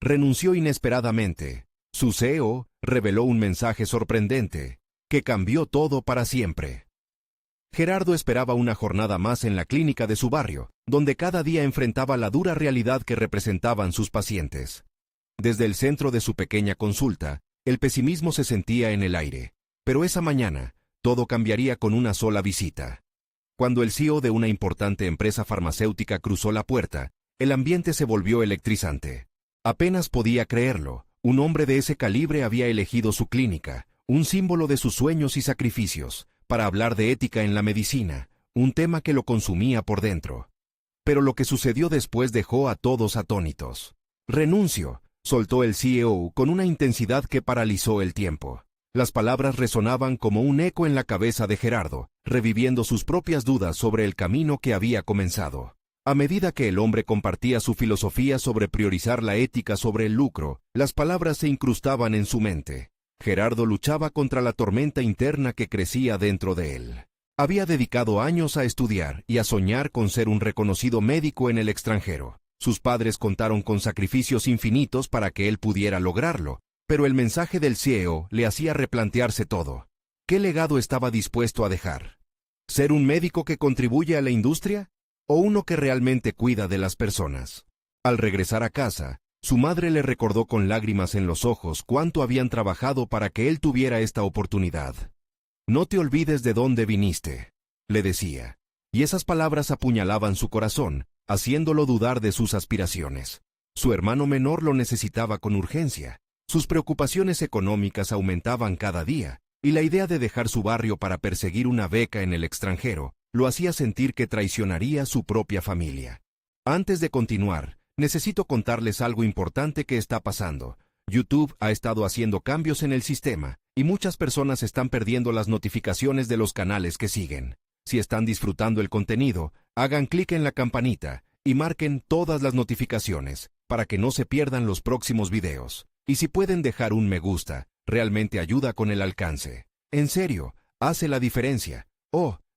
renunció inesperadamente. Su CEO reveló un mensaje sorprendente, que cambió todo para siempre. Gerardo esperaba una jornada más en la clínica de su barrio, donde cada día enfrentaba la dura realidad que representaban sus pacientes. Desde el centro de su pequeña consulta, el pesimismo se sentía en el aire, pero esa mañana, todo cambiaría con una sola visita. Cuando el CEO de una importante empresa farmacéutica cruzó la puerta, el ambiente se volvió electrizante. Apenas podía creerlo, un hombre de ese calibre había elegido su clínica, un símbolo de sus sueños y sacrificios, para hablar de ética en la medicina, un tema que lo consumía por dentro. Pero lo que sucedió después dejó a todos atónitos. «Renuncio», soltó el CEO con una intensidad que paralizó el tiempo. Las palabras resonaban como un eco en la cabeza de Gerardo, reviviendo sus propias dudas sobre el camino que había comenzado. A medida que el hombre compartía su filosofía sobre priorizar la ética sobre el lucro, las palabras se incrustaban en su mente. Gerardo luchaba contra la tormenta interna que crecía dentro de él. Había dedicado años a estudiar y a soñar con ser un reconocido médico en el extranjero. Sus padres contaron con sacrificios infinitos para que él pudiera lograrlo, pero el mensaje del CEO le hacía replantearse todo. ¿Qué legado estaba dispuesto a dejar? ¿Ser un médico que contribuye a la industria? ¿O uno que realmente cuida de las personas? Al regresar a casa, su madre le recordó con lágrimas en los ojos cuánto habían trabajado para que él tuviera esta oportunidad. «No te olvides de dónde viniste», le decía, y esas palabras apuñalaban su corazón, haciéndolo dudar de sus aspiraciones. Su hermano menor lo necesitaba con urgencia. Sus preocupaciones económicas aumentaban cada día, y la idea de dejar su barrio para perseguir una beca en el extranjero lo hacía sentir que traicionaría su propia familia. Antes de continuar, necesito contarles algo importante que está pasando. YouTube ha estado haciendo cambios en el sistema, y muchas personas están perdiendo las notificaciones de los canales que siguen. Si están disfrutando el contenido, hagan clic en la campanita y marquen todas las notificaciones para que no se pierdan los próximos videos. Y si pueden dejar un me gusta, realmente ayuda con el alcance. En serio, hace la diferencia.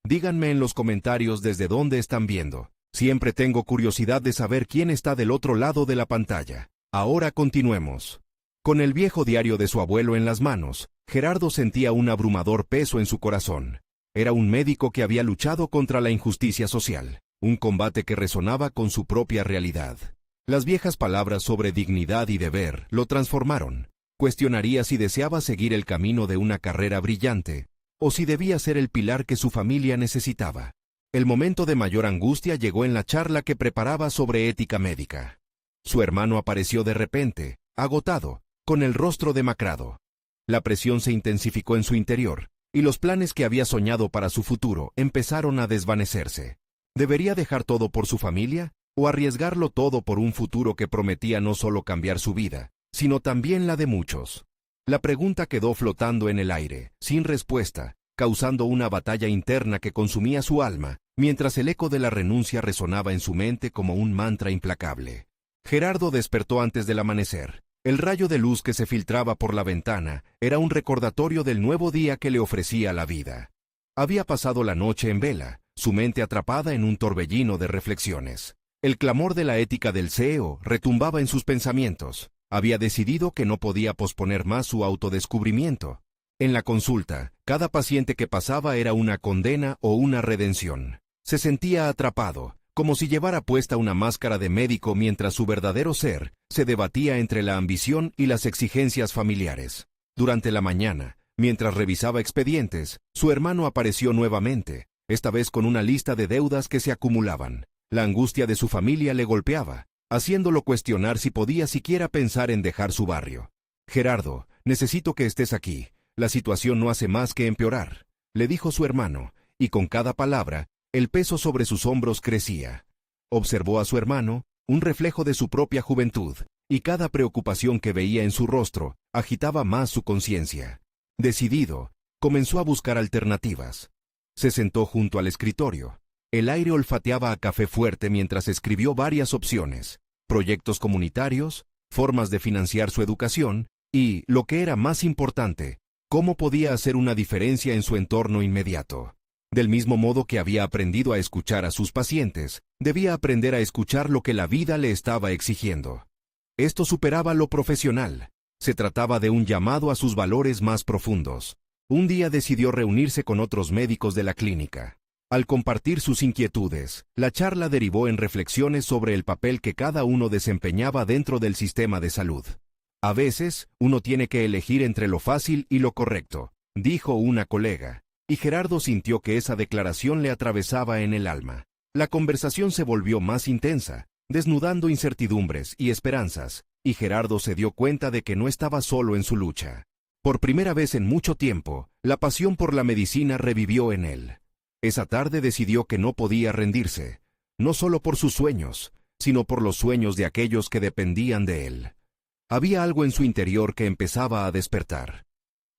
Díganme en los comentarios desde dónde están viendo. Siempre tengo curiosidad de saber quién está del otro lado de la pantalla. Ahora continuemos. Con el viejo diario de su abuelo en las manos, Gerardo sentía un abrumador peso en su corazón. Era un médico que había luchado contra la injusticia social, un combate que resonaba con su propia realidad. Las viejas palabras sobre dignidad y deber lo transformaron. Cuestionaría si deseaba seguir el camino de una carrera brillante, o si debía ser el pilar que su familia necesitaba. El momento de mayor angustia llegó en la charla que preparaba sobre ética médica. Su hermano apareció de repente, agotado, con el rostro demacrado. La presión se intensificó en su interior, y los planes que había soñado para su futuro empezaron a desvanecerse. ¿Debería dejar todo por su familia, o arriesgarlo todo por un futuro que prometía no solo cambiar su vida, sino también la de muchos? La pregunta quedó flotando en el aire, sin respuesta, causando una batalla interna que consumía su alma, mientras el eco de la renuncia resonaba en su mente como un mantra implacable. Gerardo despertó antes del amanecer. El rayo de luz que se filtraba por la ventana era un recordatorio del nuevo día que le ofrecía la vida. Había pasado la noche en vela, su mente atrapada en un torbellino de reflexiones. El clamor de la ética del CEO retumbaba en sus pensamientos. Había decidido que no podía posponer más su autodescubrimiento. En la consulta, cada paciente que pasaba era una condena o una redención. Se sentía atrapado, como si llevara puesta una máscara de médico mientras su verdadero ser se debatía entre la ambición y las exigencias familiares. Durante la mañana, mientras revisaba expedientes, su hermano apareció nuevamente, esta vez con una lista de deudas que se acumulaban. La angustia de su familia le golpeaba, haciéndolo cuestionar si podía siquiera pensar en dejar su barrio. «Gerardo, necesito que estés aquí. La situación no hace más que empeorar», le dijo su hermano, y con cada palabra, el peso sobre sus hombros crecía. Observó a su hermano, un reflejo de su propia juventud, y cada preocupación que veía en su rostro agitaba más su conciencia. Decidido, comenzó a buscar alternativas. Se sentó junto al escritorio. El aire olfateaba a café fuerte mientras escribió varias opciones: proyectos comunitarios, formas de financiar su educación y, lo que era más importante, cómo podía hacer una diferencia en su entorno inmediato. Del mismo modo que había aprendido a escuchar a sus pacientes, debía aprender a escuchar lo que la vida le estaba exigiendo. Esto superaba lo profesional. Se trataba de un llamado a sus valores más profundos. Un día decidió reunirse con otros médicos de la clínica. Al compartir sus inquietudes, la charla derivó en reflexiones sobre el papel que cada uno desempeñaba dentro del sistema de salud. A veces, uno tiene que elegir entre lo fácil y lo correcto, dijo una colega, y Gerardo sintió que esa declaración le atravesaba en el alma. La conversación se volvió más intensa, desnudando incertidumbres y esperanzas, y Gerardo se dio cuenta de que no estaba solo en su lucha. Por primera vez en mucho tiempo, la pasión por la medicina revivió en él. Esa tarde decidió que no podía rendirse, no solo por sus sueños, sino por los sueños de aquellos que dependían de él. Había algo en su interior que empezaba a despertar.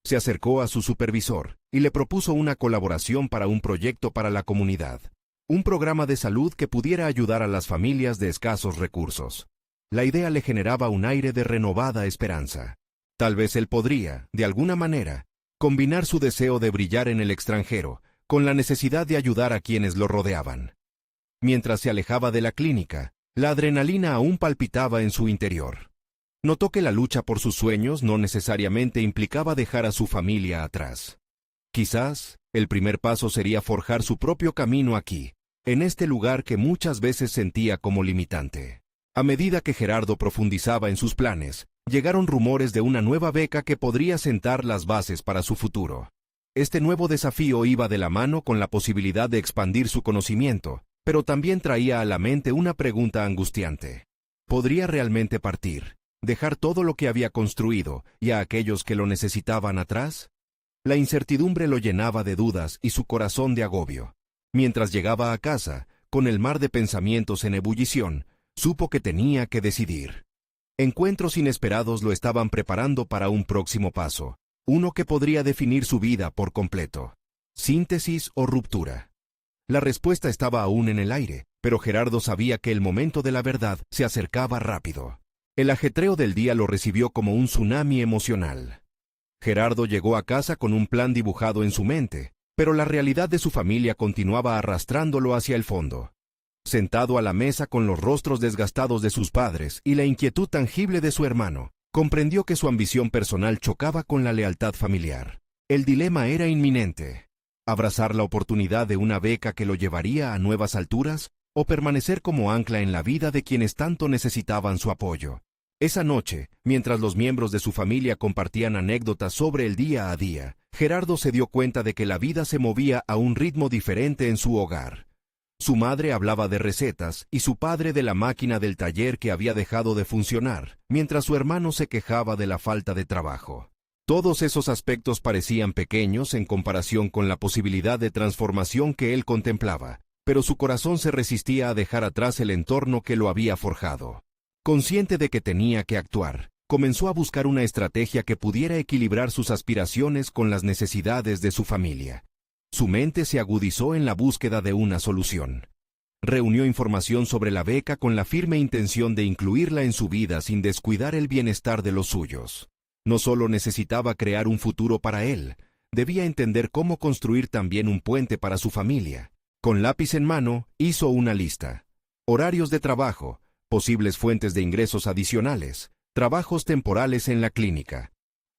Se acercó a su supervisor y le propuso una colaboración para un proyecto para la comunidad, un programa de salud que pudiera ayudar a las familias de escasos recursos. La idea le generaba un aire de renovada esperanza. Tal vez él podría, de alguna manera, combinar su deseo de brillar en el extranjero con la necesidad de ayudar a quienes lo rodeaban. Mientras se alejaba de la clínica, la adrenalina aún palpitaba en su interior. Notó que la lucha por sus sueños no necesariamente implicaba dejar a su familia atrás. Quizás, el primer paso sería forjar su propio camino aquí, en este lugar que muchas veces sentía como limitante. A medida que Gerardo profundizaba en sus planes, llegaron rumores de una nueva beca que podría sentar las bases para su futuro. Este nuevo desafío iba de la mano con la posibilidad de expandir su conocimiento, pero también traía a la mente una pregunta angustiante. ¿Podría realmente partir, dejar todo lo que había construido y a aquellos que lo necesitaban atrás? La incertidumbre lo llenaba de dudas y su corazón de agobio. Mientras llegaba a casa, con el mar de pensamientos en ebullición, supo que tenía que decidir. Encuentros inesperados lo estaban preparando para un próximo paso, uno que podría definir su vida por completo. ¿Síntesis o ruptura? La respuesta estaba aún en el aire, pero Gerardo sabía que el momento de la verdad se acercaba rápido. El ajetreo del día lo recibió como un tsunami emocional. Gerardo llegó a casa con un plan dibujado en su mente, pero la realidad de su familia continuaba arrastrándolo hacia el fondo. Sentado a la mesa con los rostros desgastados de sus padres y la inquietud tangible de su hermano, comprendió que su ambición personal chocaba con la lealtad familiar. El dilema era inminente: abrazar la oportunidad de una beca que lo llevaría a nuevas alturas o permanecer como ancla en la vida de quienes tanto necesitaban su apoyo. Esa noche, mientras los miembros de su familia compartían anécdotas sobre el día a día, Gerardo se dio cuenta de que la vida se movía a un ritmo diferente en su hogar. Su madre hablaba de recetas y su padre de la máquina del taller que había dejado de funcionar, mientras su hermano se quejaba de la falta de trabajo. Todos esos aspectos parecían pequeños en comparación con la posibilidad de transformación que él contemplaba, pero su corazón se resistía a dejar atrás el entorno que lo había forjado. Consciente de que tenía que actuar, comenzó a buscar una estrategia que pudiera equilibrar sus aspiraciones con las necesidades de su familia. Su mente se agudizó en la búsqueda de una solución. Reunió información sobre la beca con la firme intención de incluirla en su vida sin descuidar el bienestar de los suyos. No solo necesitaba crear un futuro para él, debía entender cómo construir también un puente para su familia. Con lápiz en mano, hizo una lista. Horarios de trabajo, posibles fuentes de ingresos adicionales, trabajos temporales en la clínica.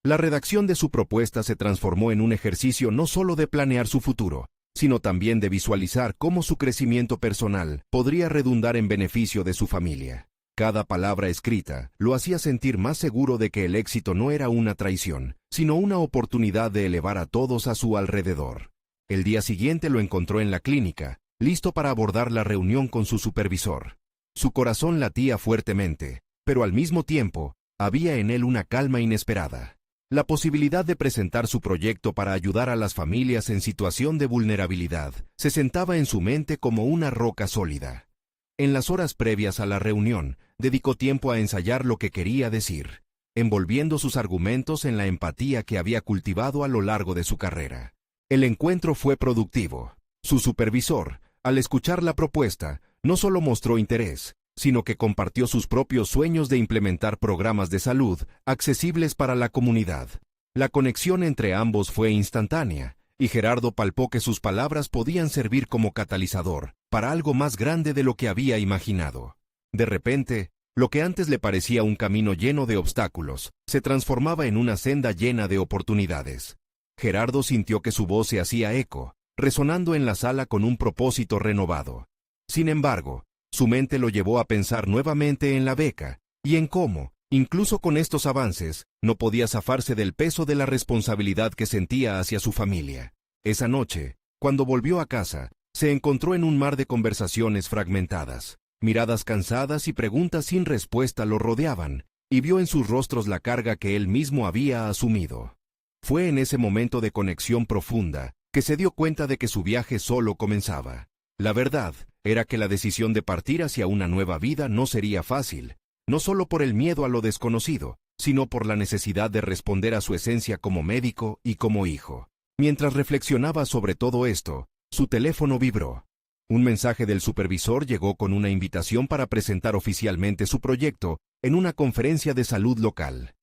La redacción de su propuesta se transformó en un ejercicio no solo de planear su futuro, sino también de visualizar cómo su crecimiento personal podría redundar en beneficio de su familia. Cada palabra escrita lo hacía sentir más seguro de que el éxito no era una traición, sino una oportunidad de elevar a todos a su alrededor. El día siguiente lo encontró en la clínica, listo para abordar la reunión con su supervisor. Su corazón latía fuertemente, pero al mismo tiempo, había en él una calma inesperada. La posibilidad de presentar su proyecto para ayudar a las familias en situación de vulnerabilidad se sentaba en su mente como una roca sólida. En las horas previas a la reunión, dedicó tiempo a ensayar lo que quería decir, envolviendo sus argumentos en la empatía que había cultivado a lo largo de su carrera. El encuentro fue productivo. Su supervisor, al escuchar la propuesta, no solo mostró interés, sino que compartió sus propios sueños de implementar programas de salud accesibles para la comunidad. La conexión entre ambos fue instantánea, y Gerardo palpó que sus palabras podían servir como catalizador para algo más grande de lo que había imaginado. De repente, Lo que antes le parecía un camino lleno de obstáculos, se transformaba en una senda llena de oportunidades. Gerardo sintió que su voz se hacía eco, resonando en la sala con un propósito renovado. Sin embargo, su mente lo llevó a pensar nuevamente en la beca, y en cómo, incluso con estos avances, no podía zafarse del peso de la responsabilidad que sentía hacia su familia. Esa noche, cuando volvió a casa, se encontró en un mar de conversaciones fragmentadas. Miradas cansadas y preguntas sin respuesta lo rodeaban, y vio en sus rostros la carga que él mismo había asumido. Fue en ese momento de conexión profunda que se dio cuenta de que su viaje solo comenzaba. La verdad era que la decisión de partir hacia una nueva vida no sería fácil, no solo por el miedo a lo desconocido, sino por la necesidad de responder a su esencia como médico y como hijo. Mientras reflexionaba sobre todo esto, su teléfono vibró. Un mensaje del supervisor llegó con una invitación para presentar oficialmente su proyecto en una conferencia de salud local.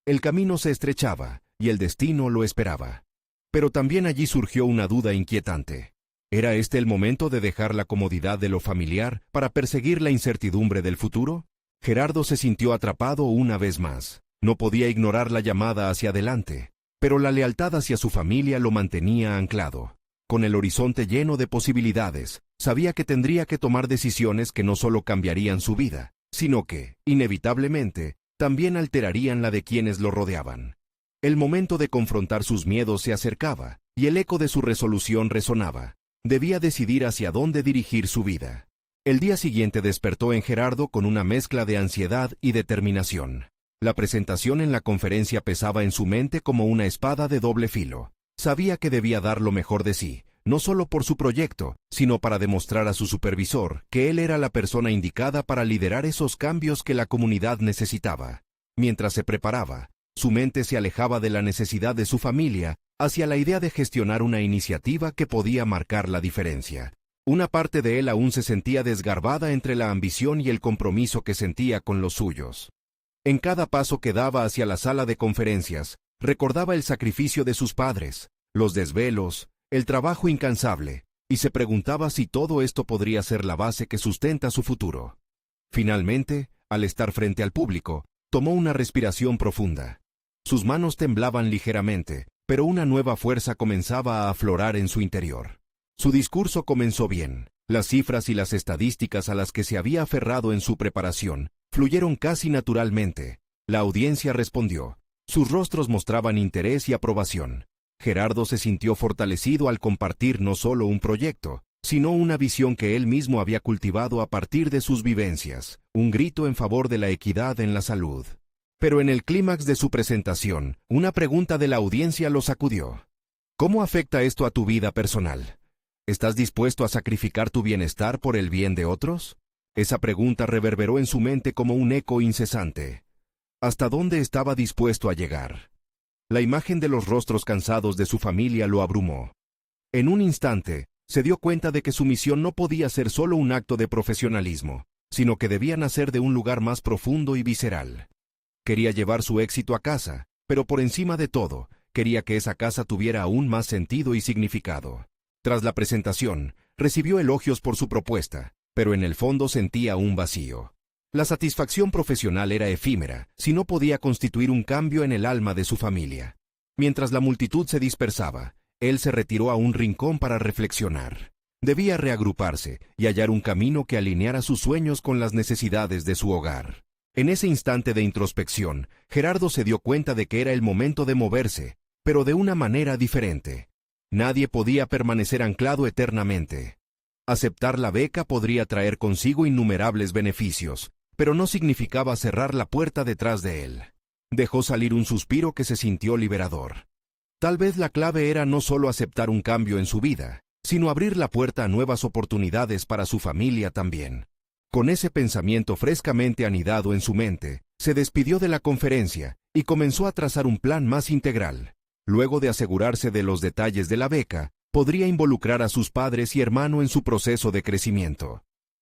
El camino se estrechaba, y el destino lo esperaba. Pero también allí surgió una duda inquietante. ¿Era este el momento de dejar la comodidad de lo familiar para perseguir la incertidumbre del futuro? Gerardo se sintió atrapado una vez más. No podía ignorar la llamada hacia adelante, pero la lealtad hacia su familia lo mantenía anclado. Con el horizonte lleno de posibilidades, sabía que tendría que tomar decisiones que no solo cambiarían su vida, sino que, inevitablemente, también alterarían la de quienes lo rodeaban. El momento de confrontar sus miedos se acercaba, y el eco de su resolución resonaba. Debía decidir hacia dónde dirigir su vida. El día siguiente despertó en Gerardo con una mezcla de ansiedad y determinación. La presentación en la conferencia pesaba en su mente como una espada de doble filo. Sabía que debía dar lo mejor de sí, no solo por su proyecto, sino para demostrar a su supervisor que él era la persona indicada para liderar esos cambios que la comunidad necesitaba. Mientras se preparaba, su mente se alejaba de la necesidad de su familia hacia la idea de gestionar una iniciativa que podía marcar la diferencia. Una parte de él aún se sentía desgarbada entre la ambición y el compromiso que sentía con los suyos. En cada paso que daba hacia la sala de conferencias, recordaba el sacrificio de sus padres, los desvelos, el trabajo incansable, y se preguntaba si todo esto podría ser la base que sustenta su futuro. Finalmente, al estar frente al público, tomó una respiración profunda. Sus manos temblaban ligeramente, pero una nueva fuerza comenzaba a aflorar en su interior. Su discurso comenzó bien. Las cifras y las estadísticas a las que se había aferrado en su preparación fluyeron casi naturalmente. La audiencia respondió. Sus rostros mostraban interés y aprobación. Gerardo se sintió fortalecido al compartir no solo un proyecto, sino una visión que él mismo había cultivado a partir de sus vivencias, un grito en favor de la equidad en la salud. Pero en el clímax de su presentación, una pregunta de la audiencia lo sacudió. ¿Cómo afecta esto a tu vida personal? ¿Estás dispuesto a sacrificar tu bienestar por el bien de otros? Esa pregunta reverberó en su mente como un eco incesante. ¿Hasta dónde estaba dispuesto a llegar? La imagen de los rostros cansados de su familia lo abrumó. En un instante, se dio cuenta de que su misión no podía ser solo un acto de profesionalismo, sino que debía nacer de un lugar más profundo y visceral. Quería llevar su éxito a casa, pero por encima de todo, quería que esa casa tuviera aún más sentido y significado. Tras la presentación, recibió elogios por su propuesta, pero en el fondo sentía un vacío. La satisfacción profesional era efímera, si no podía constituir un cambio en el alma de su familia. Mientras la multitud se dispersaba, él se retiró a un rincón para reflexionar. Debía reagruparse y hallar un camino que alineara sus sueños con las necesidades de su hogar. En ese instante de introspección, Gerardo se dio cuenta de que era el momento de moverse, pero de una manera diferente. Nadie podía permanecer anclado eternamente. Aceptar la beca podría traer consigo innumerables beneficios, pero no significaba cerrar la puerta detrás de él. Dejó salir un suspiro que se sintió liberador. Tal vez la clave era no solo aceptar un cambio en su vida, sino abrir la puerta a nuevas oportunidades para su familia también. Con ese pensamiento frescamente anidado en su mente, se despidió de la conferencia y comenzó a trazar un plan más integral. Luego de asegurarse de los detalles de la beca, podría involucrar a sus padres y hermano en su proceso de crecimiento.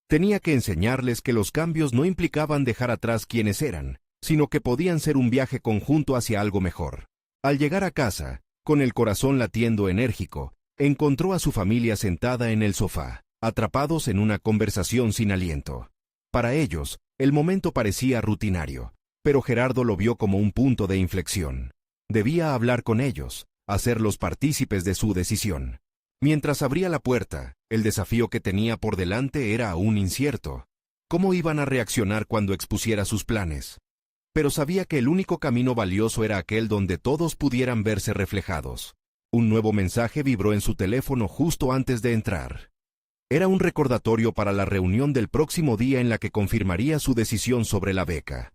Tenía que enseñarles que los cambios no implicaban dejar atrás quienes eran, sino que podían ser un viaje conjunto hacia algo mejor. Al llegar a casa, con el corazón latiendo enérgico, encontró a su familia sentada en el sofá, atrapados en una conversación sin aliento. Para ellos, El momento parecía rutinario, pero Gerardo lo vio como un punto de inflexión. Debía hablar con ellos, hacerlos partícipes de su decisión. Mientras abría la puerta, el desafío que tenía por delante era aún incierto. ¿Cómo iban a reaccionar cuando expusiera sus planes? Pero sabía que el único camino valioso era aquel donde todos pudieran verse reflejados. Un nuevo mensaje vibró en su teléfono justo antes de entrar. Era un recordatorio para la reunión del próximo día en la que confirmaría su decisión sobre la beca.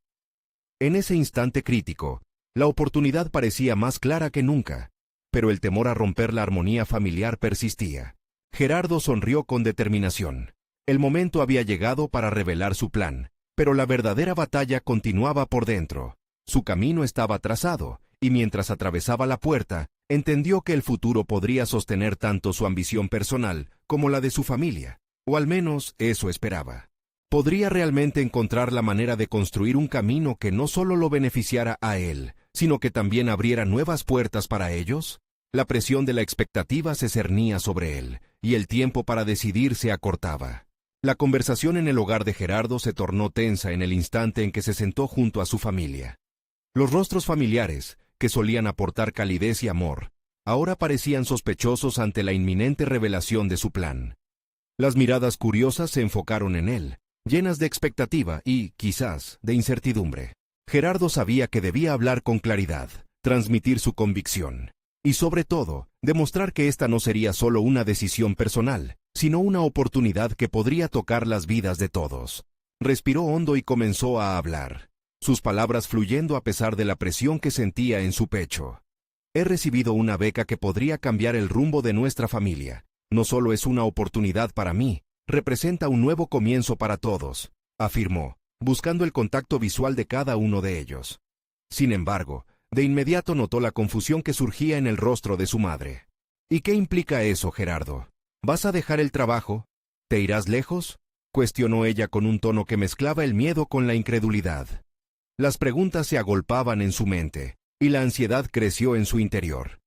En ese instante crítico, la oportunidad parecía más clara que nunca, pero el temor a romper la armonía familiar persistía. Gerardo sonrió con determinación. El momento había llegado para revelar su plan, pero la verdadera batalla continuaba por dentro. Su camino estaba trazado, y mientras atravesaba la puerta, entendió que el futuro podría sostener tanto su ambición personal como la de su familia, o al menos eso esperaba. ¿Podría realmente encontrar la manera de construir un camino que no solo lo beneficiara a él, sino que también abriera nuevas puertas para ellos? La presión de la expectativa se cernía sobre él, y el tiempo para decidir se acortaba. La conversación en el hogar de Gerardo se tornó tensa en el instante en que se sentó junto a su familia. Los rostros familiares, que solían aportar calidez y amor, ahora parecían sospechosos ante la inminente revelación de su plan. Las miradas curiosas se enfocaron en él, llenas de expectativa y, quizás, de incertidumbre. Gerardo sabía que debía hablar con claridad, transmitir su convicción, y sobre todo, demostrar que esta no sería solo una decisión personal, sino una oportunidad que podría tocar las vidas de todos. Respiró hondo y comenzó a hablar, sus palabras fluyendo a pesar de la presión que sentía en su pecho. He recibido una beca que podría cambiar el rumbo de nuestra familia. No solo es una oportunidad para mí, representa un nuevo comienzo para todos, afirmó, buscando el contacto visual de cada uno de ellos. Sin embargo, de inmediato notó la confusión que surgía en el rostro de su madre. ¿Y qué implica eso, Gerardo? ¿Vas a dejar el trabajo? ¿Te irás lejos?, cuestionó ella con un tono que mezclaba el miedo con la incredulidad. Las preguntas se agolpaban en su mente, y la ansiedad creció en su interior.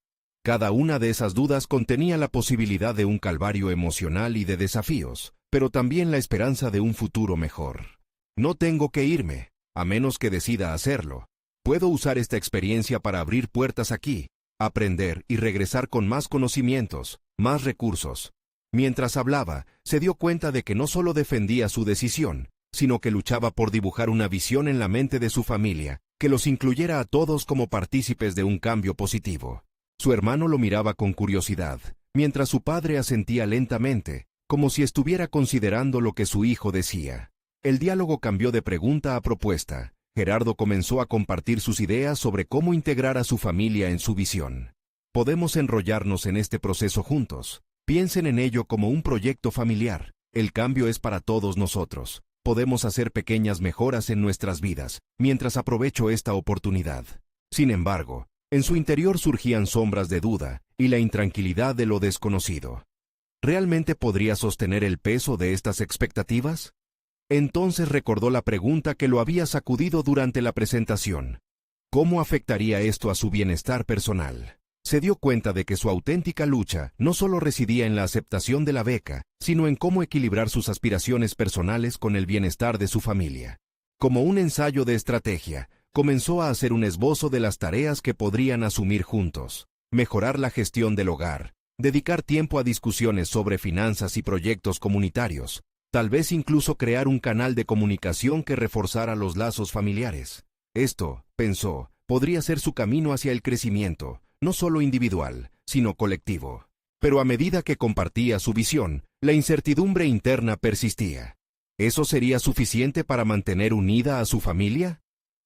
Cada una de esas dudas contenía la posibilidad de un calvario emocional y de desafíos, pero también la esperanza de un futuro mejor. No tengo que irme, a menos que decida hacerlo. Puedo usar esta experiencia para abrir puertas aquí, aprender y regresar con más conocimientos, más recursos. Mientras hablaba, se dio cuenta de que no solo defendía su decisión, sino que luchaba por dibujar una visión en la mente de su familia, que los incluyera a todos como partícipes de un cambio positivo. Su hermano lo miraba con curiosidad, mientras su padre asentía lentamente, como si estuviera considerando lo que su hijo decía. El diálogo cambió de pregunta a propuesta. Gerardo comenzó a compartir sus ideas sobre cómo integrar a su familia en su visión. Podemos enrollarnos en este proceso juntos. Piensen en ello como un proyecto familiar. El cambio es para todos nosotros. Podemos hacer pequeñas mejoras en nuestras vidas, mientras aprovecho esta oportunidad. Sin embargo, en su interior surgían sombras de duda y la intranquilidad de lo desconocido. ¿Realmente podría sostener el peso de estas expectativas? Entonces recordó la pregunta que lo había sacudido durante la presentación. ¿Cómo afectaría esto a su bienestar personal? Se dio cuenta de que su auténtica lucha no solo residía en la aceptación de la beca, sino en cómo equilibrar sus aspiraciones personales con el bienestar de su familia. Como un ensayo de estrategia, comenzó a hacer un esbozo de las tareas que podrían asumir juntos: mejorar la gestión del hogar, dedicar tiempo a discusiones sobre finanzas y proyectos comunitarios, tal vez incluso crear un canal de comunicación que reforzara los lazos familiares. Esto, pensó, podría ser su camino hacia el crecimiento, no solo individual, sino colectivo. Pero a medida que compartía su visión, la incertidumbre interna persistía. ¿Eso sería suficiente para mantener unida a su familia?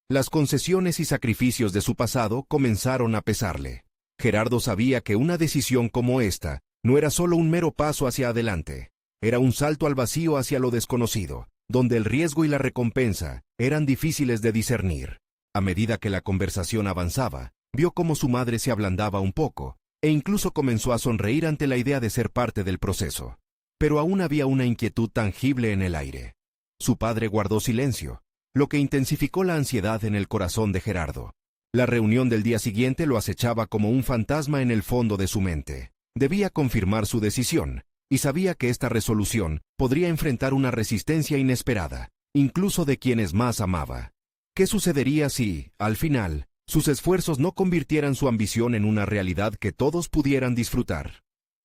Las concesiones y sacrificios de su pasado comenzaron a pesarle. Gerardo sabía que una decisión como esta no era solo un mero paso hacia adelante. Era un salto al vacío hacia lo desconocido, donde el riesgo y la recompensa eran difíciles de discernir. A medida que la conversación avanzaba, vio cómo su madre se ablandaba un poco, e incluso comenzó a sonreír ante la idea de ser parte del proceso. Pero aún había una inquietud tangible en el aire. Su padre guardó silencio, lo que intensificó la ansiedad en el corazón de Gerardo. La reunión del día siguiente lo acechaba como un fantasma en el fondo de su mente. Debía confirmar su decisión, y sabía que esta resolución podría enfrentar una resistencia inesperada, incluso de quienes más amaba. ¿Qué sucedería si, al final, sus esfuerzos no convirtieran su ambición en una realidad que todos pudieran disfrutar?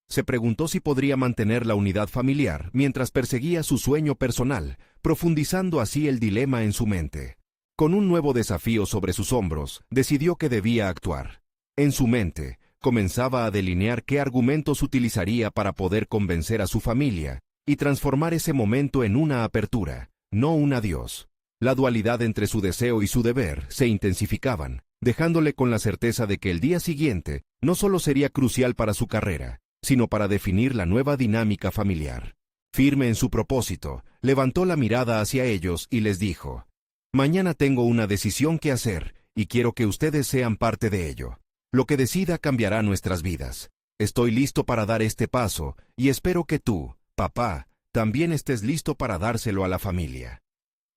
Se preguntó si podría mantener la unidad familiar mientras perseguía su sueño personal, profundizando así el dilema en su mente. Con un nuevo desafío sobre sus hombros, decidió que debía actuar. En su mente, comenzaba a delinear qué argumentos utilizaría para poder convencer a su familia y transformar ese momento en una apertura, no un adiós. La dualidad entre su deseo y su deber se intensificaban, dejándole con la certeza de que el día siguiente no solo sería crucial para su carrera, sino para definir la nueva dinámica familiar. Firme en su propósito, levantó la mirada hacia ellos y les dijo: «Mañana tengo una decisión que hacer, y quiero que ustedes sean parte de ello. Lo que decida cambiará nuestras vidas. Estoy listo para dar este paso, y espero que tú, papá, también estés listo para dárselo a la familia».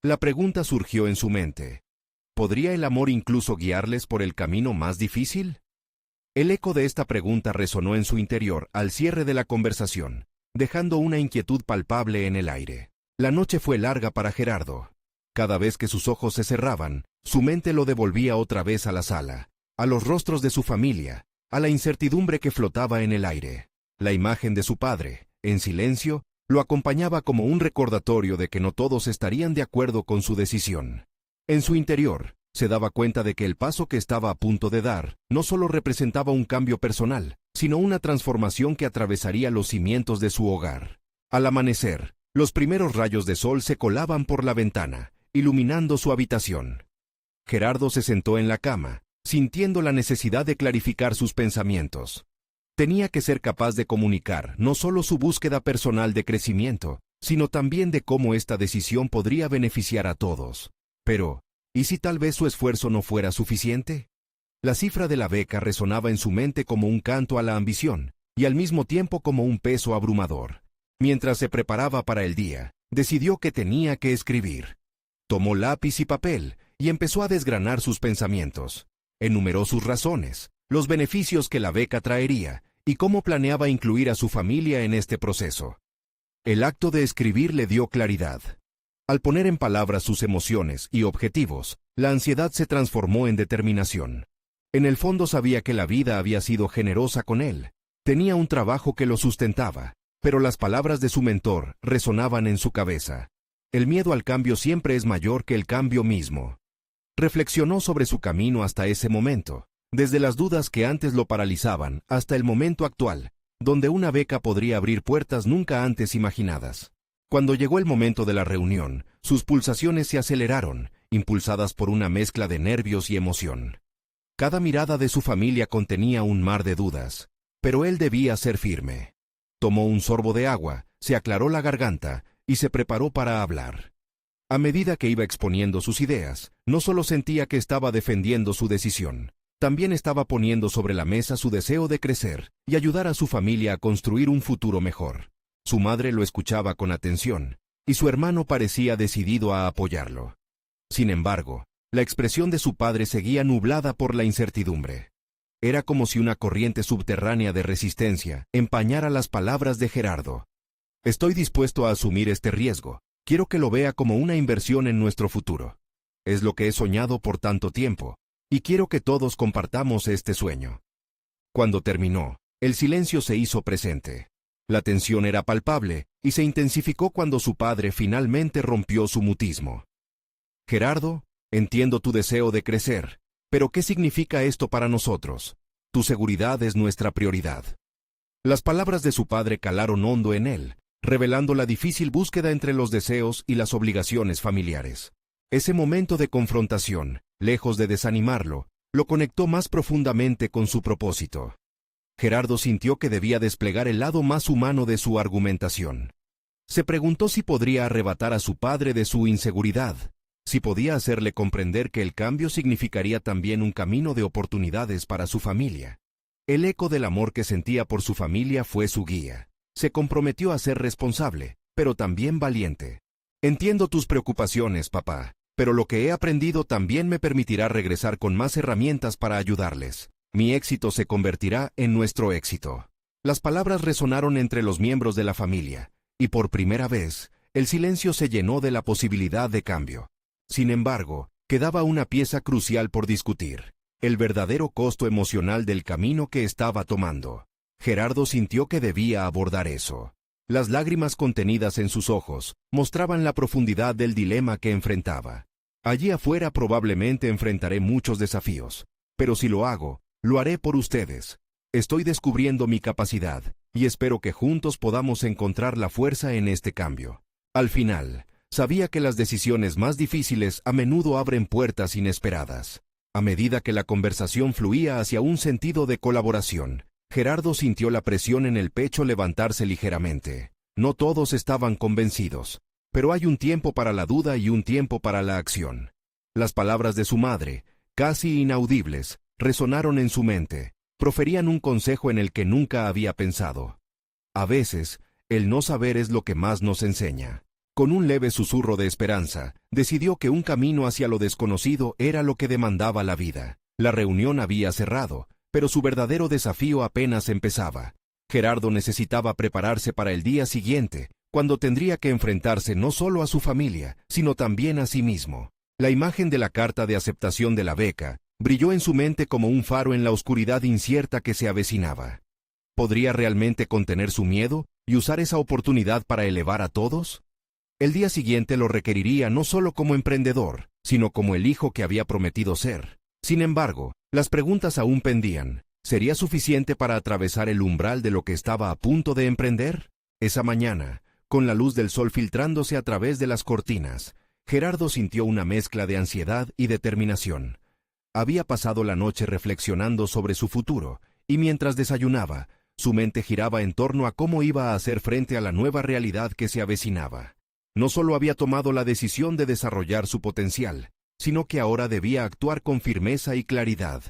La pregunta surgió en su mente: ¿podría el amor incluso guiarles por el camino más difícil? El eco de esta pregunta resonó en su interior al cierre de la conversación, dejando una inquietud palpable en el aire. La noche fue larga para Gerardo. Cada vez que sus ojos se cerraban, su mente lo devolvía otra vez a la sala, a los rostros de su familia, a la incertidumbre que flotaba en el aire. La imagen de su padre, en silencio, lo acompañaba como un recordatorio de que no todos estarían de acuerdo con su decisión. En su interior, se daba cuenta de que el paso que estaba a punto de dar no solo representaba un cambio personal, sino una transformación que atravesaría los cimientos de su hogar. Al amanecer, los primeros rayos de sol se colaban por la ventana, iluminando su habitación. Gerardo se sentó en la cama, sintiendo la necesidad de clarificar sus pensamientos. Tenía que ser capaz de comunicar no solo su búsqueda personal de crecimiento, sino también de cómo esta decisión podría beneficiar a todos. Pero, ¿y si tal vez su esfuerzo no fuera suficiente? La cifra de la beca resonaba en su mente como un canto a la ambición, y al mismo tiempo como un peso abrumador. Mientras se preparaba para el día, decidió que tenía que escribir. Tomó lápiz y papel, y empezó a desgranar sus pensamientos. Enumeró sus razones, los beneficios que la beca traería, y cómo planeaba incluir a su familia en este proceso. El acto de escribir le dio claridad. Al poner en palabras sus emociones y objetivos, la ansiedad se transformó en determinación. En el fondo sabía que la vida había sido generosa con él. Tenía un trabajo que lo sustentaba, pero las palabras de su mentor resonaban en su cabeza. El miedo al cambio siempre es mayor que el cambio mismo. Reflexionó sobre su camino hasta ese momento, desde las dudas que antes lo paralizaban hasta el momento actual, donde una beca podría abrir puertas nunca antes imaginadas. Cuando llegó el momento de la reunión, sus pulsaciones se aceleraron, impulsadas por una mezcla de nervios y emoción. Cada mirada de su familia contenía un mar de dudas, pero él debía ser firme. Tomó un sorbo de agua, se aclaró la garganta y se preparó para hablar. A medida que iba exponiendo sus ideas, no solo sentía que estaba defendiendo su decisión, también estaba poniendo sobre la mesa su deseo de crecer y ayudar a su familia a construir un futuro mejor. Su madre lo escuchaba con atención, y su hermano parecía decidido a apoyarlo. Sin embargo, la expresión de su padre seguía nublada por la incertidumbre. Era como si una corriente subterránea de resistencia empañara las palabras de Gerardo. «Estoy dispuesto a asumir este riesgo. Quiero que lo vea como una inversión en nuestro futuro. Es lo que he soñado por tanto tiempo, y quiero que todos compartamos este sueño». Cuando terminó, el silencio se hizo presente. La tensión era palpable y se intensificó cuando su padre finalmente rompió su mutismo. «Gerardo, entiendo tu deseo de crecer, pero ¿qué significa esto para nosotros? Tu seguridad es nuestra prioridad». Las palabras de su padre calaron hondo en él, revelando la difícil búsqueda entre los deseos y las obligaciones familiares. Ese momento de confrontación, lejos de desanimarlo, lo conectó más profundamente con su propósito. Gerardo sintió que debía desplegar el lado más humano de su argumentación. Se preguntó si podría arrebatar a su padre de su inseguridad, si podía hacerle comprender que el cambio significaría también un camino de oportunidades para su familia. El eco del amor que sentía por su familia fue su guía. Se comprometió a ser responsable, pero también valiente. «Entiendo tus preocupaciones, papá, pero lo que he aprendido también me permitirá regresar con más herramientas para ayudarles. Mi éxito se convertirá en nuestro éxito». Las palabras resonaron entre los miembros de la familia, y por primera vez, el silencio se llenó de la posibilidad de cambio. Sin embargo, quedaba una pieza crucial por discutir: el verdadero costo emocional del camino que estaba tomando. Gerardo sintió que debía abordar eso. Las lágrimas contenidas en sus ojos mostraban la profundidad del dilema que enfrentaba. Allí afuera probablemente enfrentaré muchos desafíos, pero si lo hago, lo haré por ustedes. Estoy descubriendo mi capacidad, y espero que juntos podamos encontrar la fuerza en este cambio. Al final, sabía que las decisiones más difíciles a menudo abren puertas inesperadas. A medida que la conversación fluía hacia un sentido de colaboración, Gerardo sintió la presión en el pecho levantarse ligeramente. No todos estaban convencidos, pero hay un tiempo para la duda y un tiempo para la acción. Las palabras de su madre, casi inaudibles, resonaron en su mente. Proferían un consejo en el que nunca había pensado. A veces, el no saber es lo que más nos enseña. Con un leve susurro de esperanza, decidió que un camino hacia lo desconocido era lo que demandaba la vida. La reunión había cerrado, pero su verdadero desafío apenas empezaba. Gerardo necesitaba prepararse para el día siguiente, cuando tendría que enfrentarse no solo a su familia, sino también a sí mismo. La imagen de la carta de aceptación de la beca brilló en su mente como un faro en la oscuridad incierta que se avecinaba. ¿Podría realmente contener su miedo y usar esa oportunidad para elevar a todos? El día siguiente lo requeriría no solo como emprendedor, sino como el hijo que había prometido ser. Sin embargo, las preguntas aún pendían. ¿Sería suficiente para atravesar el umbral de lo que estaba a punto de emprender? Esa mañana, con la luz del sol filtrándose a través de las cortinas, Gerardo sintió una mezcla de ansiedad y determinación. Había pasado la noche reflexionando sobre su futuro, y mientras desayunaba, su mente giraba en torno a cómo iba a hacer frente a la nueva realidad que se avecinaba. No solo había tomado la decisión de desarrollar su potencial, sino que ahora debía actuar con firmeza y claridad.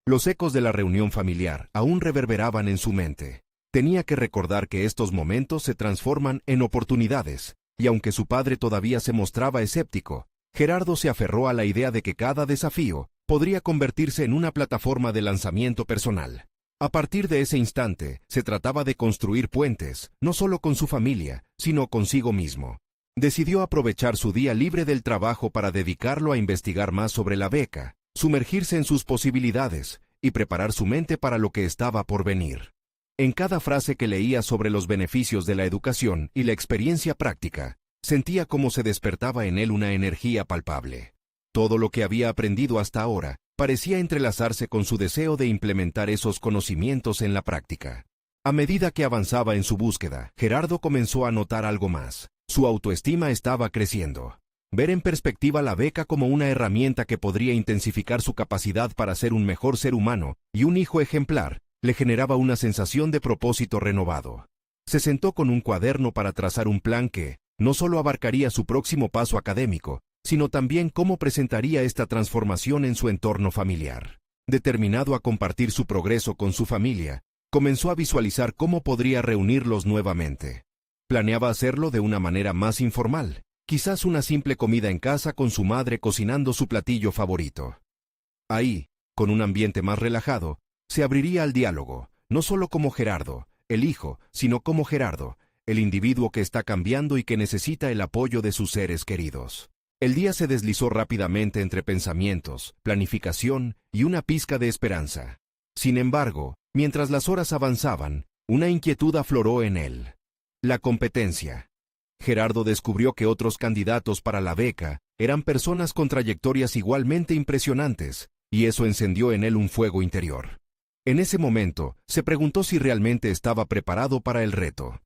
Los ecos de la reunión familiar aún reverberaban en su mente. Tenía que recordar que estos momentos se transforman en oportunidades, y aunque su padre todavía se mostraba escéptico, Gerardo se aferró a la idea de que cada desafío podría convertirse en una plataforma de lanzamiento personal. A partir de ese instante, se trataba de construir puentes, no solo con su familia, sino consigo mismo. Decidió aprovechar su día libre del trabajo para dedicarlo a investigar más sobre la beca, sumergirse en sus posibilidades y preparar su mente para lo que estaba por venir. En cada frase que leía sobre los beneficios de la educación y la experiencia práctica, sentía cómo se despertaba en él una energía palpable. Todo lo que había aprendido hasta ahora parecía entrelazarse con su deseo de implementar esos conocimientos en la práctica. A medida que avanzaba en su búsqueda, Gerardo comenzó a notar algo más. Su autoestima estaba creciendo. Ver en perspectiva la beca como una herramienta que podría intensificar su capacidad para ser un mejor ser humano y un hijo ejemplar, le generaba una sensación de propósito renovado. Se sentó con un cuaderno para trazar un plan que no solo abarcaría su próximo paso académico, sino también cómo presentaría esta transformación en su entorno familiar. Determinado a compartir su progreso con su familia, comenzó a visualizar cómo podría reunirlos nuevamente. Planeaba hacerlo de una manera más informal, quizás una simple comida en casa con su madre cocinando su platillo favorito. Ahí, con un ambiente más relajado, se abriría al diálogo, no solo como Gerardo, el hijo, sino como Gerardo, el individuo que está cambiando y que necesita el apoyo de sus seres queridos. El día se deslizó rápidamente entre pensamientos, planificación y una pizca de esperanza. Sin embargo, mientras las horas avanzaban, una inquietud afloró en él. La competencia. Gerardo descubrió que otros candidatos para la beca eran personas con trayectorias igualmente impresionantes, y eso encendió en él un fuego interior. En ese momento, se preguntó si realmente estaba preparado para el reto.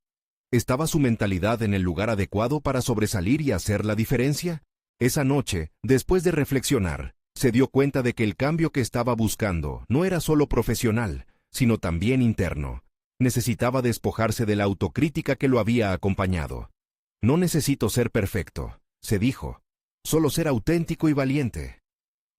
¿Estaba su mentalidad en el lugar adecuado para sobresalir y hacer la diferencia? Esa noche, después de reflexionar, se dio cuenta de que el cambio que estaba buscando no era solo profesional, sino también interno. Necesitaba despojarse de la autocrítica que lo había acompañado. No necesito ser perfecto, se dijo, solo ser auténtico y valiente.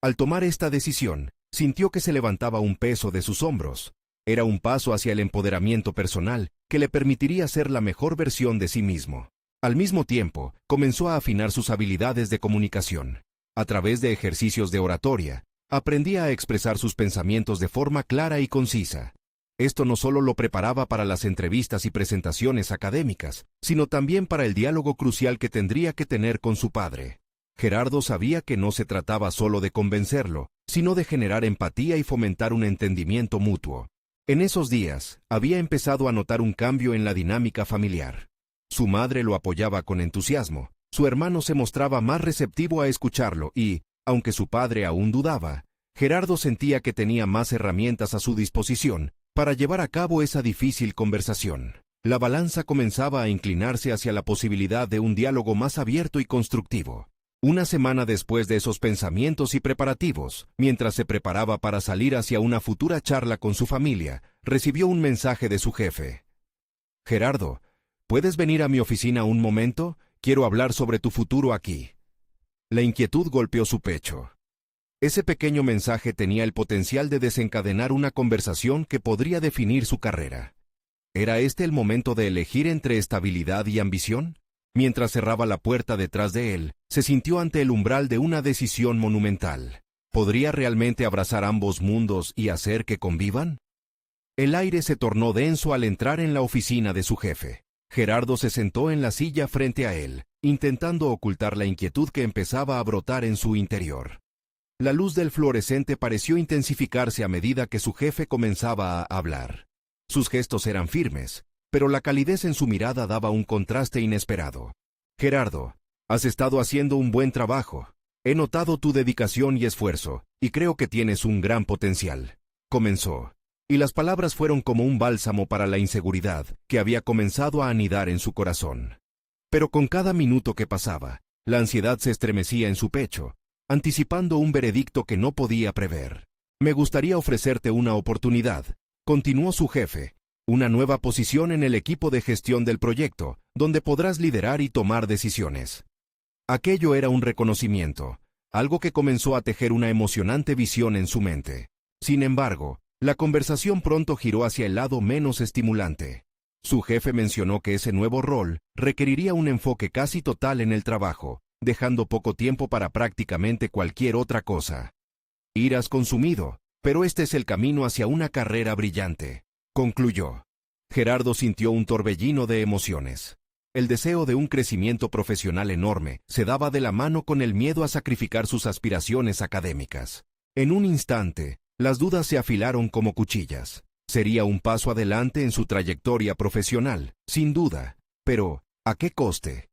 Al tomar esta decisión, sintió que se levantaba un peso de sus hombros. Era un paso hacia el empoderamiento personal que le permitiría ser la mejor versión de sí mismo. Al mismo tiempo, comenzó a afinar sus habilidades de comunicación. A través de ejercicios de oratoria, aprendía a expresar sus pensamientos de forma clara y concisa. Esto no solo lo preparaba para las entrevistas y presentaciones académicas, sino también para el diálogo crucial que tendría que tener con su padre. Gerardo sabía que no se trataba solo de convencerlo, sino de generar empatía y fomentar un entendimiento mutuo. En esos días, había empezado a notar un cambio en la dinámica familiar. Su madre lo apoyaba con entusiasmo, su hermano se mostraba más receptivo a escucharlo y, aunque su padre aún dudaba, Gerardo sentía que tenía más herramientas a su disposición para llevar a cabo esa difícil conversación. La balanza comenzaba a inclinarse hacia la posibilidad de un diálogo más abierto y constructivo. Una semana después de esos pensamientos y preparativos, mientras se preparaba para salir hacia una futura charla con su familia, recibió un mensaje de su jefe. «Gerardo, ¿puedes venir a mi oficina un momento? Quiero hablar sobre tu futuro aquí». La inquietud golpeó su pecho. Ese pequeño mensaje tenía el potencial de desencadenar una conversación que podría definir su carrera. ¿Era este el momento de elegir entre estabilidad y ambición? Mientras cerraba la puerta detrás de él, se sintió ante el umbral de una decisión monumental. ¿Podría realmente abrazar ambos mundos y hacer que convivan? El aire se tornó denso al entrar en la oficina de su jefe. Gerardo se sentó en la silla frente a él, intentando ocultar la inquietud que empezaba a brotar en su interior. La luz del fluorescente pareció intensificarse a medida que su jefe comenzaba a hablar. Sus gestos eran firmes, pero la calidez en su mirada daba un contraste inesperado. «Gerardo, has estado haciendo un buen trabajo. He notado tu dedicación y esfuerzo, y creo que tienes un gran potencial», comenzó. Y las palabras fueron como un bálsamo para la inseguridad que había comenzado a anidar en su corazón. Pero con cada minuto que pasaba, la ansiedad se estremecía en su pecho, anticipando un veredicto que no podía prever. «Me gustaría ofrecerte una oportunidad», continuó su jefe, «una nueva posición en el equipo de gestión del proyecto, donde podrás liderar y tomar decisiones». Aquello era un reconocimiento, algo que comenzó a tejer una emocionante visión en su mente. Sin embargo, la conversación pronto giró hacia el lado menos estimulante. Su jefe mencionó que ese nuevo rol requeriría un enfoque casi total en el trabajo, dejando poco tiempo para prácticamente cualquier otra cosa. «Irás consumido, pero este es el camino hacia una carrera brillante», concluyó. Gerardo sintió un torbellino de emociones. El deseo de un crecimiento profesional enorme se daba de la mano con el miedo a sacrificar sus aspiraciones académicas. En un instante, las dudas se afilaron como cuchillas. Sería un paso adelante en su trayectoria profesional, sin duda, pero ¿a qué coste?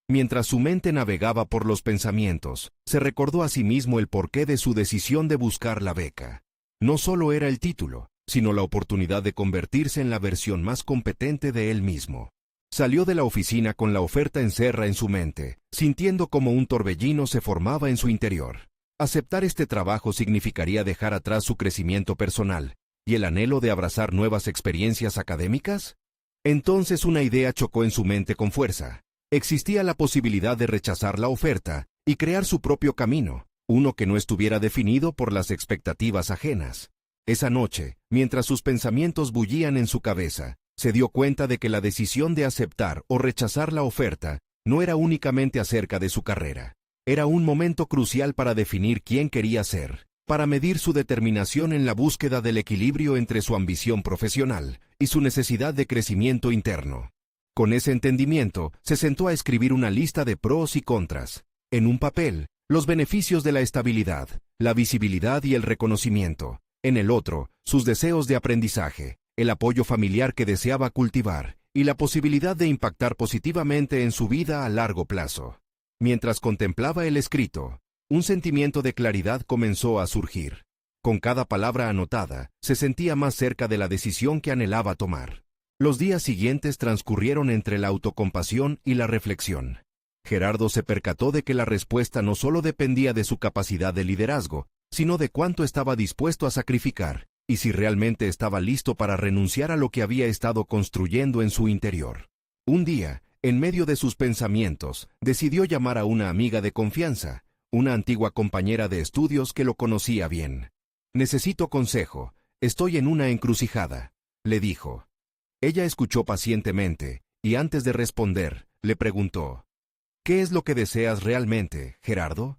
Mientras su mente navegaba por los pensamientos, se recordó a sí mismo el porqué de su decisión de buscar la beca. No solo era el título, sino la oportunidad de convertirse en la versión más competente de él mismo. Salió de la oficina con la oferta encerrada en su mente, sintiendo como un torbellino se formaba en su interior. Aceptar este trabajo significaría dejar atrás su crecimiento personal y el anhelo de abrazar nuevas experiencias académicas. Entonces una idea chocó en su mente con fuerza. Existía la posibilidad de rechazar la oferta y crear su propio camino, uno que no estuviera definido por las expectativas ajenas. Esa noche, mientras sus pensamientos bullían en su cabeza, se dio cuenta de que la decisión de aceptar o rechazar la oferta no era únicamente acerca de su carrera. Era un momento crucial para definir quién quería ser, para medir su determinación en la búsqueda del equilibrio entre su ambición profesional y su necesidad de crecimiento interno. Con ese entendimiento, se sentó a escribir una lista de pros y contras. En un papel, los beneficios de la estabilidad, la visibilidad y el reconocimiento. En el otro, sus deseos de aprendizaje, el apoyo familiar que deseaba cultivar y la posibilidad de impactar positivamente en su vida a largo plazo. Mientras contemplaba el escrito, un sentimiento de claridad comenzó a surgir. Con cada palabra anotada, se sentía más cerca de la decisión que anhelaba tomar. Los días siguientes transcurrieron entre la autocompasión y la reflexión. Gerardo se percató de que la respuesta no solo dependía de su capacidad de liderazgo, sino de cuánto estaba dispuesto a sacrificar, y si realmente estaba listo para renunciar a lo que había estado construyendo en su interior. Un día, en medio de sus pensamientos, decidió llamar a una amiga de confianza, una antigua compañera de estudios que lo conocía bien. «Necesito consejo, estoy en una encrucijada», le dijo. Ella escuchó pacientemente, y antes de responder, le preguntó: «¿Qué es lo que deseas realmente, Gerardo?».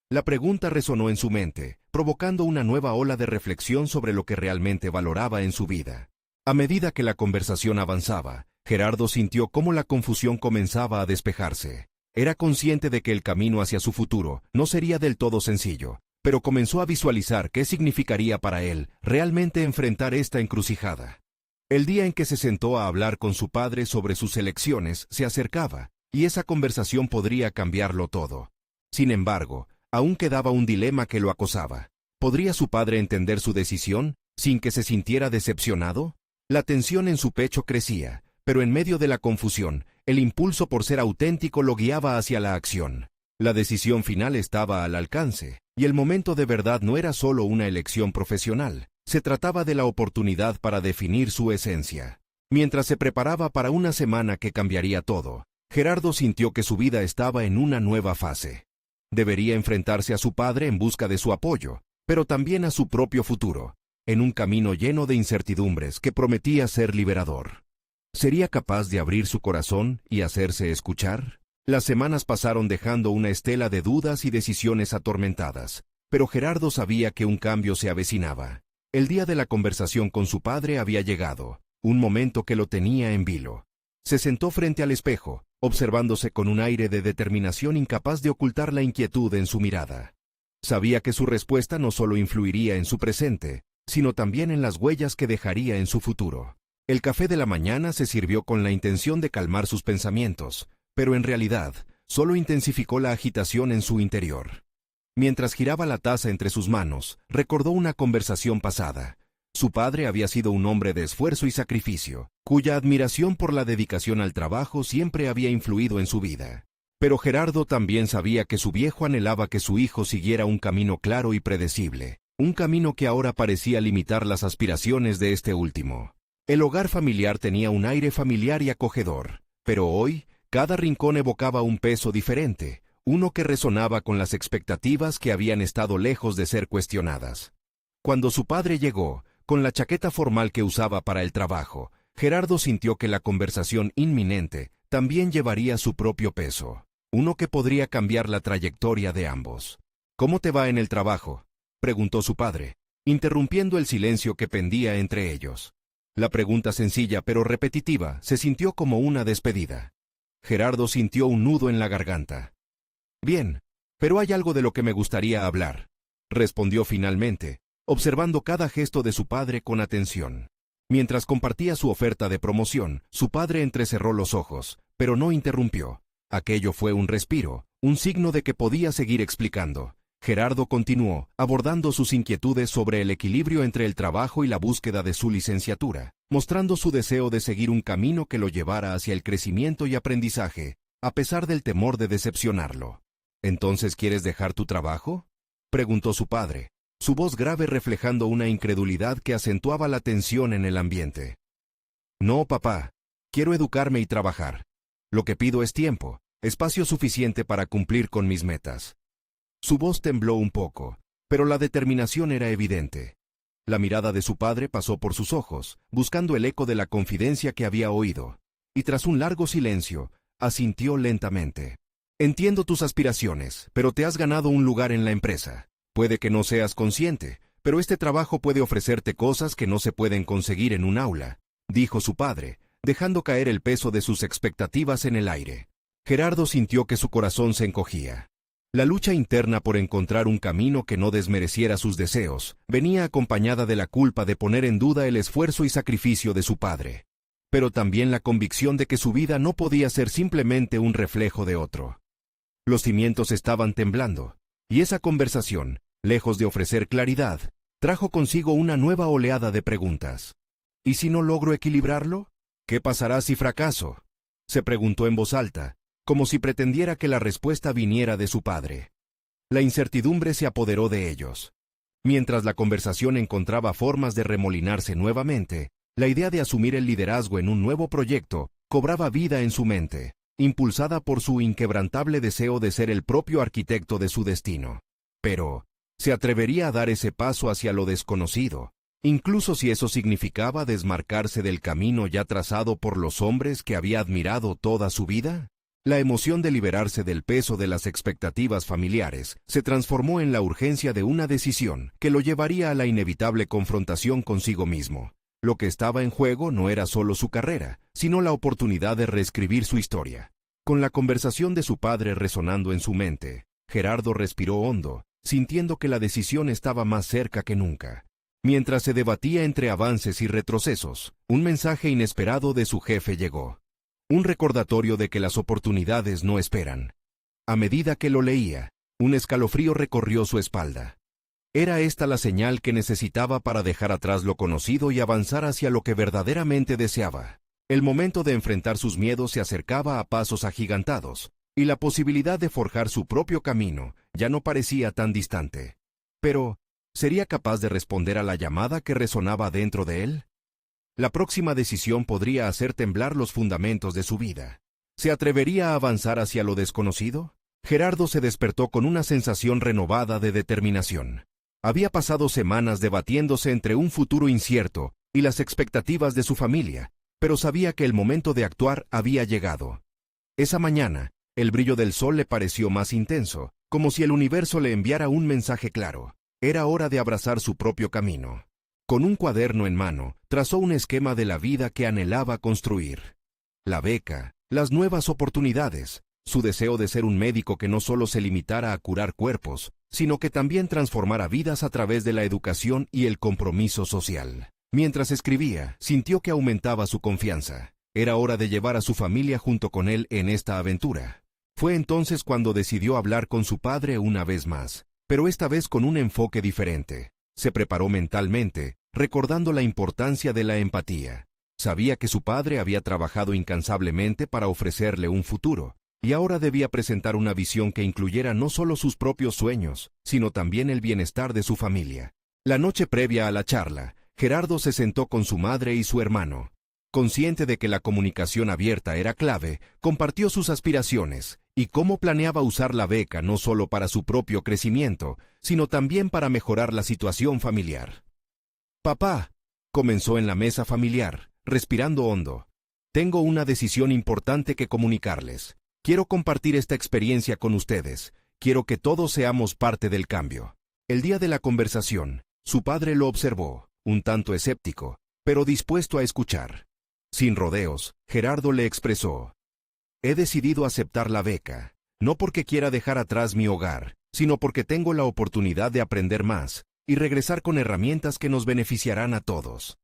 La pregunta resonó en su mente, provocando una nueva ola de reflexión sobre lo que realmente valoraba en su vida. A medida que la conversación avanzaba, Gerardo sintió cómo la confusión comenzaba a despejarse. Era consciente de que el camino hacia su futuro no sería del todo sencillo, pero comenzó a visualizar qué significaría para él realmente enfrentar esta encrucijada. El día en que se sentó a hablar con su padre sobre sus elecciones se acercaba, y esa conversación podría cambiarlo todo. Sin embargo, aún quedaba un dilema que lo acosaba. ¿Podría su padre entender su decisión sin que se sintiera decepcionado? La tensión en su pecho crecía, pero en medio de la confusión, el impulso por ser auténtico lo guiaba hacia la acción. La decisión final estaba al alcance, y el momento de verdad no era solo una elección profesional. Se trataba de la oportunidad para definir su esencia. Mientras se preparaba para una semana que cambiaría todo, Gerardo sintió que su vida estaba en una nueva fase. Debería enfrentarse a su padre en busca de su apoyo, pero también a su propio futuro, en un camino lleno de incertidumbres que prometía ser liberador. ¿Sería capaz de abrir su corazón y hacerse escuchar? Las semanas pasaron dejando una estela de dudas y decisiones atormentadas, pero Gerardo sabía que un cambio se avecinaba. El día de la conversación con su padre había llegado, un momento que lo tenía en vilo. Se sentó frente al espejo, observándose con un aire de determinación incapaz de ocultar la inquietud en su mirada. Sabía que su respuesta no solo influiría en su presente, sino también en las huellas que dejaría en su futuro. El café de la mañana se sirvió con la intención de calmar sus pensamientos, pero en realidad, solo intensificó la agitación en su interior. Mientras giraba la taza entre sus manos, recordó una conversación pasada. Su padre había sido un hombre de esfuerzo y sacrificio, cuya admiración por la dedicación al trabajo siempre había influido en su vida. Pero Gerardo también sabía que su viejo anhelaba que su hijo siguiera un camino claro y predecible, un camino que ahora parecía limitar las aspiraciones de este último. El hogar familiar tenía un aire familiar y acogedor, pero hoy, cada rincón evocaba un peso diferente, uno que resonaba con las expectativas que habían estado lejos de ser cuestionadas. Cuando su padre llegó, con la chaqueta formal que usaba para el trabajo, Gerardo sintió que la conversación inminente también llevaría su propio peso, uno que podría cambiar la trayectoria de ambos. «¿Cómo te va en el trabajo?», preguntó su padre, interrumpiendo el silencio que pendía entre ellos. La pregunta sencilla pero repetitiva se sintió como una despedida. Gerardo sintió un nudo en la garganta. «Bien, pero hay algo de lo que me gustaría hablar», respondió finalmente, observando cada gesto de su padre con atención. Mientras compartía su oferta de promoción, su padre entrecerró los ojos, pero no interrumpió. Aquello fue un respiro, un signo de que podía seguir explicando. Gerardo continuó, abordando sus inquietudes sobre el equilibrio entre el trabajo y la búsqueda de su licenciatura, mostrando su deseo de seguir un camino que lo llevara hacia el crecimiento y aprendizaje, a pesar del temor de decepcionarlo. «¿Entonces quieres dejar tu trabajo?», preguntó su padre, su voz grave reflejando una incredulidad que acentuaba la tensión en el ambiente. «No, papá. Quiero educarme y trabajar. Lo que pido es tiempo, espacio suficiente para cumplir con mis metas». Su voz tembló un poco, pero la determinación era evidente. La mirada de su padre pasó por sus ojos, buscando el eco de la confidencia que había oído, y tras un largo silencio, asintió lentamente. «Entiendo tus aspiraciones, pero te has ganado un lugar en la empresa. Puede que no seas consciente, pero este trabajo puede ofrecerte cosas que no se pueden conseguir en un aula», dijo su padre, dejando caer el peso de sus expectativas en el aire. Gerardo sintió que su corazón se encogía. La lucha interna por encontrar un camino que no desmereciera sus deseos venía acompañada de la culpa de poner en duda el esfuerzo y sacrificio de su padre, pero también la convicción de que su vida no podía ser simplemente un reflejo de otro. Los cimientos estaban temblando, y esa conversación, lejos de ofrecer claridad, trajo consigo una nueva oleada de preguntas. «¿Y si no logro equilibrarlo? ¿Qué pasará si fracaso?», se preguntó en voz alta, como si pretendiera que la respuesta viniera de su padre. La incertidumbre se apoderó de ellos. Mientras la conversación encontraba formas de remolinarse nuevamente, la idea de asumir el liderazgo en un nuevo proyecto cobraba vida en su mente, impulsada por su inquebrantable deseo de ser el propio arquitecto de su destino. Pero, ¿se atrevería a dar ese paso hacia lo desconocido, incluso si eso significaba desmarcarse del camino ya trazado por los hombres que había admirado toda su vida? La emoción de liberarse del peso de las expectativas familiares se transformó en la urgencia de una decisión que lo llevaría a la inevitable confrontación consigo mismo. Lo que estaba en juego no era solo su carrera, sino la oportunidad de reescribir su historia. Con la conversación de su padre resonando en su mente, Gerardo respiró hondo, sintiendo que la decisión estaba más cerca que nunca. Mientras se debatía entre avances y retrocesos, un mensaje inesperado de su jefe llegó. Un recordatorio de que las oportunidades no esperan. A medida que lo leía, un escalofrío recorrió su espalda. Era esta la señal que necesitaba para dejar atrás lo conocido y avanzar hacia lo que verdaderamente deseaba. El momento de enfrentar sus miedos se acercaba a pasos agigantados, y la posibilidad de forjar su propio camino ya no parecía tan distante. Pero, ¿sería capaz de responder a la llamada que resonaba dentro de él? La próxima decisión podría hacer temblar los fundamentos de su vida. ¿Se atrevería a avanzar hacia lo desconocido? Gerardo se despertó con una sensación renovada de determinación. Había pasado semanas debatiéndose entre un futuro incierto y las expectativas de su familia, pero sabía que el momento de actuar había llegado. Esa mañana, el brillo del sol le pareció más intenso, como si el universo le enviara un mensaje claro. Era hora de abrazar su propio camino. Con un cuaderno en mano, trazó un esquema de la vida que anhelaba construir. La beca, las nuevas oportunidades, su deseo de ser un médico que no solo se limitara a curar cuerpos, sino que también transformara vidas a través de la educación y el compromiso social. Mientras escribía, sintió que aumentaba su confianza. Era hora de llevar a su familia junto con él en esta aventura. Fue entonces cuando decidió hablar con su padre una vez más, pero esta vez con un enfoque diferente. Se preparó mentalmente, recordando la importancia de la empatía. Sabía que su padre había trabajado incansablemente para ofrecerle un futuro, y ahora debía presentar una visión que incluyera no solo sus propios sueños, sino también el bienestar de su familia. La noche previa a la charla, Gerardo se sentó con su madre y su hermano. Consciente de que la comunicación abierta era clave, compartió sus aspiraciones y cómo planeaba usar la beca no solo para su propio crecimiento, sino también para mejorar la situación familiar. «Papá», comenzó en la mesa familiar, respirando hondo, «tengo una decisión importante que comunicarles. Quiero compartir esta experiencia con ustedes. Quiero que todos seamos parte del cambio». El día de la conversación, su padre lo observó, un tanto escéptico, pero dispuesto a escuchar. Sin rodeos, Gerardo le expresó: «He decidido aceptar la beca, no porque quiera dejar atrás mi hogar, sino porque tengo la oportunidad de aprender más y regresar con herramientas que nos beneficiarán a todos».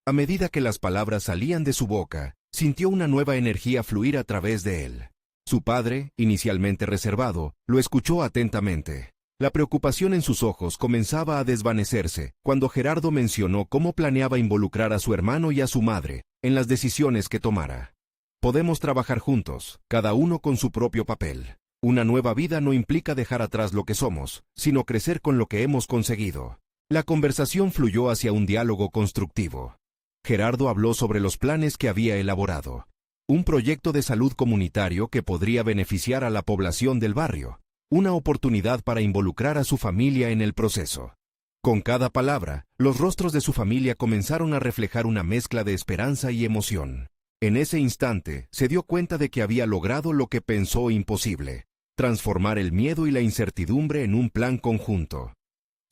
A medida que las palabras salían de su boca, sintió una nueva energía fluir a través de él. Su padre, inicialmente reservado, lo escuchó atentamente. La preocupación en sus ojos comenzaba a desvanecerse cuando Gerardo mencionó cómo planeaba involucrar a su hermano y a su madre en las decisiones que tomara. «Podemos trabajar juntos, cada uno con su propio papel. Una nueva vida no implica dejar atrás lo que somos, sino crecer con lo que hemos conseguido». La conversación fluyó hacia un diálogo constructivo. Gerardo habló sobre los planes que había elaborado. Un proyecto de salud comunitario que podría beneficiar a la población del barrio. Una oportunidad para involucrar a su familia en el proceso. Con cada palabra, los rostros de su familia comenzaron a reflejar una mezcla de esperanza y emoción. En ese instante, se dio cuenta de que había logrado lo que pensó imposible: transformar el miedo y la incertidumbre en un plan conjunto.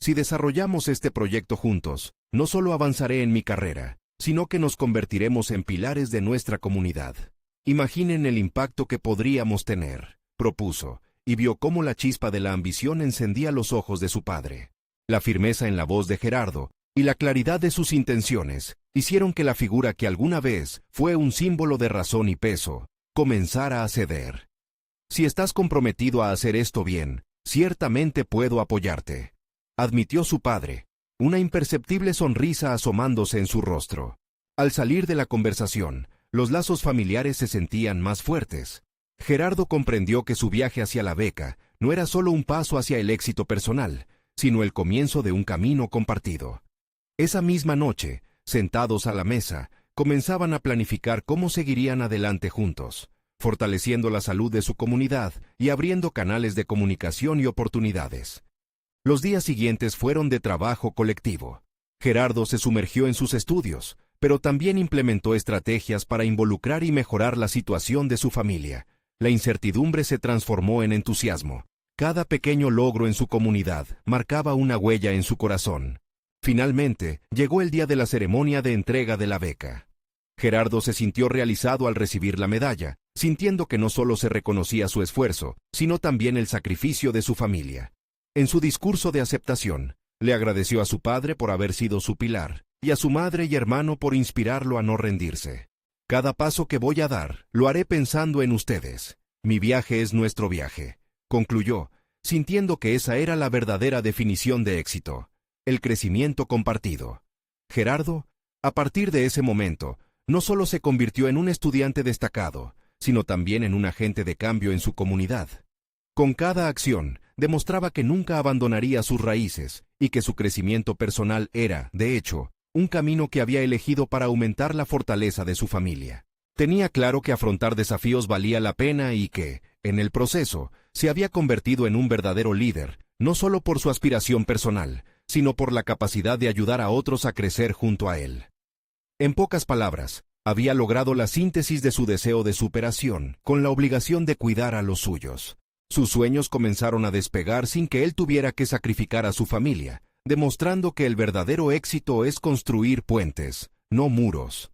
«Si desarrollamos este proyecto juntos, no solo avanzaré en mi carrera, sino que nos convertiremos en pilares de nuestra comunidad. Imaginen el impacto que podríamos tener», propuso, y vio cómo la chispa de la ambición encendía los ojos de su padre. La firmeza en la voz de Gerardo y la claridad de sus intenciones hicieron que la figura que alguna vez fue un símbolo de razón y peso comenzara a ceder. «Si estás comprometido a hacer esto bien, ciertamente puedo apoyarte», admitió su padre, una imperceptible sonrisa asomándose en su rostro. Al salir de la conversación, los lazos familiares se sentían más fuertes. Gerardo comprendió que su viaje hacia la beca no era solo un paso hacia el éxito personal, sino el comienzo de un camino compartido. Esa misma noche, sentados a la mesa, comenzaban a planificar cómo seguirían adelante juntos, fortaleciendo la salud de su comunidad y abriendo canales de comunicación y oportunidades. Los días siguientes fueron de trabajo colectivo. Gerardo se sumergió en sus estudios, pero también implementó estrategias para involucrar y mejorar la situación de su familia. La incertidumbre se transformó en entusiasmo. Cada pequeño logro en su comunidad marcaba una huella en su corazón. Finalmente, llegó el día de la ceremonia de entrega de la beca. Gerardo se sintió realizado al recibir la medalla, sintiendo que no solo se reconocía su esfuerzo, sino también el sacrificio de su familia. En su discurso de aceptación, le agradeció a su padre por haber sido su pilar, y a su madre y hermano por inspirarlo a no rendirse. Cada paso que voy a dar, lo haré pensando en ustedes. Mi viaje es nuestro viaje, concluyó, sintiendo que esa era la verdadera definición de éxito, el crecimiento compartido. Gerardo, a partir de ese momento, no solo se convirtió en un estudiante destacado, sino también en un agente de cambio en su comunidad. Con cada acción, demostraba que nunca abandonaría sus raíces y que su crecimiento personal era, de hecho, un camino que había elegido para aumentar la fortaleza de su familia. Tenía claro que afrontar desafíos valía la pena y que, en el proceso, se había convertido en un verdadero líder, no solo por su aspiración personal, sino por la capacidad de ayudar a otros a crecer junto a él. En pocas palabras, había logrado la síntesis de su deseo de superación, con la obligación de cuidar a los suyos. Sus sueños comenzaron a despegar sin que él tuviera que sacrificar a su familia, demostrando que el verdadero éxito es construir puentes, no muros.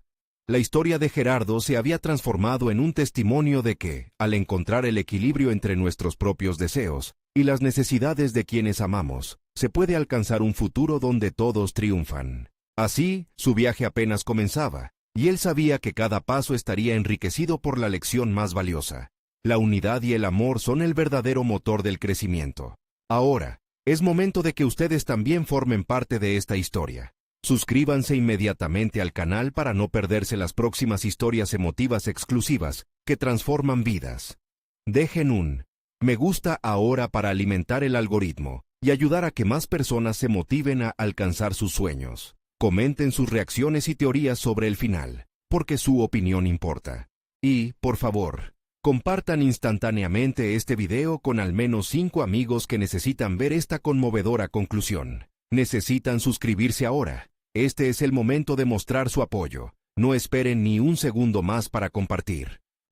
La historia de Gerardo se había transformado en un testimonio de que, al encontrar el equilibrio entre nuestros propios deseos y las necesidades de quienes amamos, se puede alcanzar un futuro donde todos triunfan. Así, su viaje apenas comenzaba, y él sabía que cada paso estaría enriquecido por la lección más valiosa. La unidad y el amor son el verdadero motor del crecimiento. Ahora, es momento de que ustedes también formen parte de esta historia. Suscríbanse inmediatamente al canal para no perderse las próximas historias emotivas exclusivas que transforman vidas. Dejen un me gusta ahora para alimentar el algoritmo y ayudar a que más personas se motiven a alcanzar sus sueños. Comenten sus reacciones y teorías sobre el final, porque su opinión importa. Y, por favor, compartan instantáneamente este video con al menos 5 amigos que necesitan ver esta conmovedora conclusión. Necesitan suscribirse ahora. Este es el momento de mostrar su apoyo. No esperen ni un segundo más para compartir.